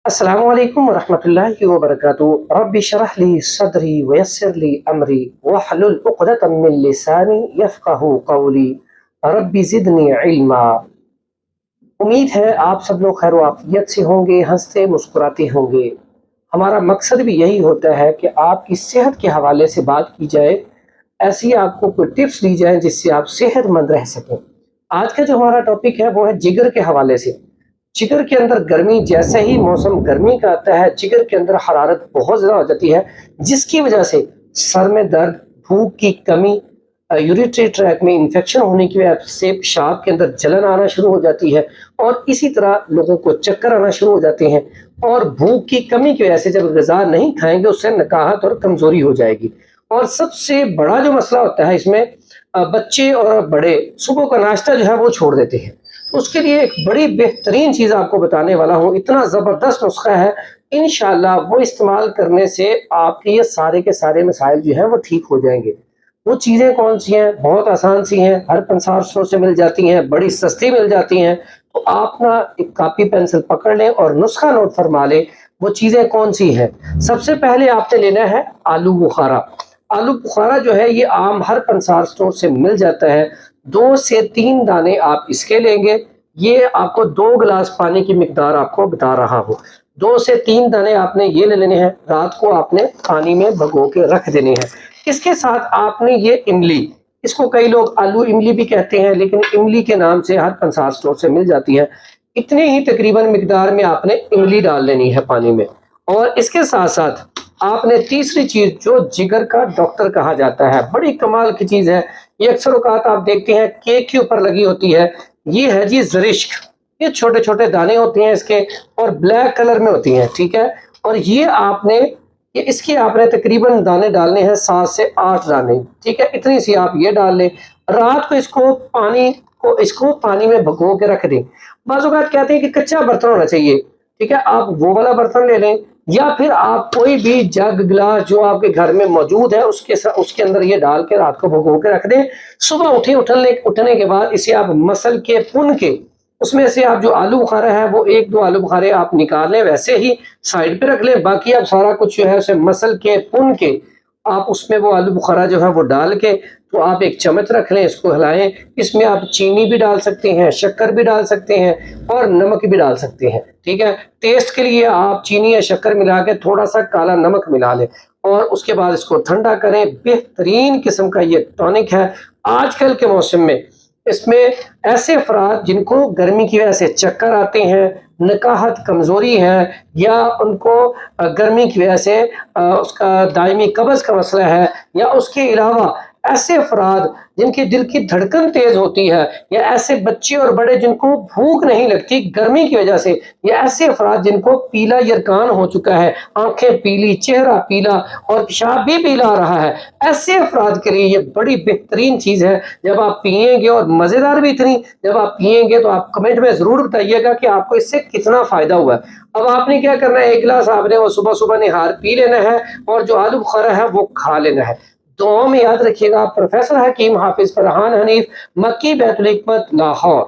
अस्सलामु अलैकुम वरहमतुल्लाहि वबरकातुहू रब्बि शरह ली सदरी वयस्सिर ली अमरी वहलुल उक़दतम मिन लिसानी यफ़क़हू क़ौली रब्बि ज़िदनी इल्मा। उम्मीद है आप सब लोग खैर आफियत से होंगे, हंसते मुस्कुराते होंगे। हमारा मकसद भी यही होता है कि आपकी सेहत के हवाले से बात की जाए, ऐसी आपको कोई टिप्स दी जाए जिससे आप सेहतमंद रह सकें। आज का जो हमारा टॉपिक है वो है जिगर के हवाले से। जिगर के अंदर गर्मी, जैसे ही मौसम गर्मी का आता है, जिगर के अंदर हरारत बहुत ज़्यादा हो जाती है, जिसकी वजह से सर में दर्द, भूख की कमी, यूरिटरी ट्रैक में इन्फेक्शन होने की वजह से पेशाब के अंदर जलन आना शुरू हो जाती है और इसी तरह लोगों को चक्कर आना शुरू हो जाते हैं। और भूख की कमी की वजह से जब ग़िज़ा नहीं खाएँगे, उससे नकाहत और कमज़ोरी हो जाएगी। और सबसे बड़ा जो मसला होता है इसमें, बच्चे और बड़े सुबह का नाश्ता जो है वो छोड़ देते हैं। उसके लिए एक बड़ी बेहतरीन चीज़ आपको बताने वाला हूँ, इतना ज़बरदस्त नुस्खा है, इंशाअल्लाह वो इस्तेमाल करने से आपके ये सारे के सारे मसाइल जो हैं वो ठीक हो जाएँगे। वो चीज़ें कौन-सी हैं? बहुत आसान सी हैं, हर पंसार स्टोर से मिल जाती हैं, बड़ी सस्ती मिल जाती हैं। तो आप ना एक कॉपी पेंसिल पकड़ लें और नुस्खा नोट फरमा लें, वो चीज़ें कौन-सी हैं। सबसे पहले आपने लेना है आलू बुखारा। आलू बुखारा जो है ये आम हर पंसार स्टोर से मिल जाता है। 2 से 3 दाने आप इसके लेंगे। ये आपको 2 गिलास पानी की मिकदार आपको बता रहा हूँ। 2 से 3 दाने आपने ये ले लेने हैं, रात को आपने पानी में भिगो के रख देने हैं। इसके साथ आपने ये इमली, इसको कई लोग आलू इमली भी कहते हैं, लेकिन इमली के नाम से हर पंसार स्टोर से मिल जाती है। इतने ही तकरीबन मिकदार में आपने इमली डाल लेनी है पानी में। और इसके साथ-साथ आपने तीसरी चीज़, जो जिगर का डॉक्टर कहा जाता है, बड़ी कमाल की चीज़ है। ये अक्सर औक़ात आप देखते हैं केक के ऊपर लगी होती है। ये है जी ज़रिश्क। ये छोटे-छोटे दाने होते हैं इसके और ब्लैक कलर में होती हैं, ठीक है? और ये इसके आपने तकरीबन दाने डालने हैं 7 से 8 दाने, ठीक है? इतनी सी आप ये डाल लें। रात को इसको पानी में भिगो के रख दें। बाज़ औक़ात कहते हैं कि कच्चा बर्तन होना चाहिए, ठीक है? आप वो वाला बर्तन ले लें या फिर आप कोई भी जग, गिलास जो आपके घर में मौजूद है उसके अंदर ये डाल के रात को भिगो के रख दें। सुबह उठने के बाद इसे आप मसल के, भून के, उसमें से आप जो आलू बुखारा है वो 1-2 आलू बुखारे आप निकाल लें, वैसे ही साइड पे रख लें। बाकी आप सारा कुछ जो है उसे मसल के, भून के, आप उसमें वो आलू बुखारा जो है वो डाल के, तो आप एक चम्मच रख लें, इसको हिलाएँ। इसमें आप चीनी भी डाल सकते हैं, शक्कर भी डाल सकते हैं और नमक भी डाल सकते हैं, ठीक है? टेस्ट के लिए आप चीनी या शक्कर मिला के थोड़ा-सा काला नमक मिला लें और उसके बाद इसको ठंडा करें। बेहतरीन किस्म का ये टॉनिक है। आजकल के मौसम में इसमें ऐसे अफ़राद जिनको गर्मी की वजह से चक्कर आते हैं, नकाहत, कमज़ोरी है या उनको गर्मी की वजह से उसका दायमी कब्ज़ का मसला है, या उसके अलावा ऐसे अफ़राद जिनकी दिल की धड़कन तेज़ होती है, या ऐसे बच्चे और बड़े जिनको भूख नहीं लगती गर्मी की वजह से, या ऐसे अफ़राद जिनको पीला यरकान हो चुका है, आँखें पीली, चेहरा पीला और पेशाब भी पीला आ रहा है, ऐसे अफ़राद के लिए ये बड़ी बेहतरीन चीज़ है। जब आप पिएँगे, और मज़ेदार भी इतनी, जब आप पिएँगे तो आप कमेंट में ज़रूर बताइएगा कि आपको इससे कितना फ़ायदा हुआ है। अब आपने क्या करना है, 1 गिलास आपने वो सुबह-सुबह निहार पी लेना है और जो आलू बुखारा है वो खा लेना है। दुआओं में याद रखिएगा। प्रोफ़ेसर हकीम हाफ़िज़ फ़रहान हनीफ़, मक्की बैतुल हिकमत, लाहौर।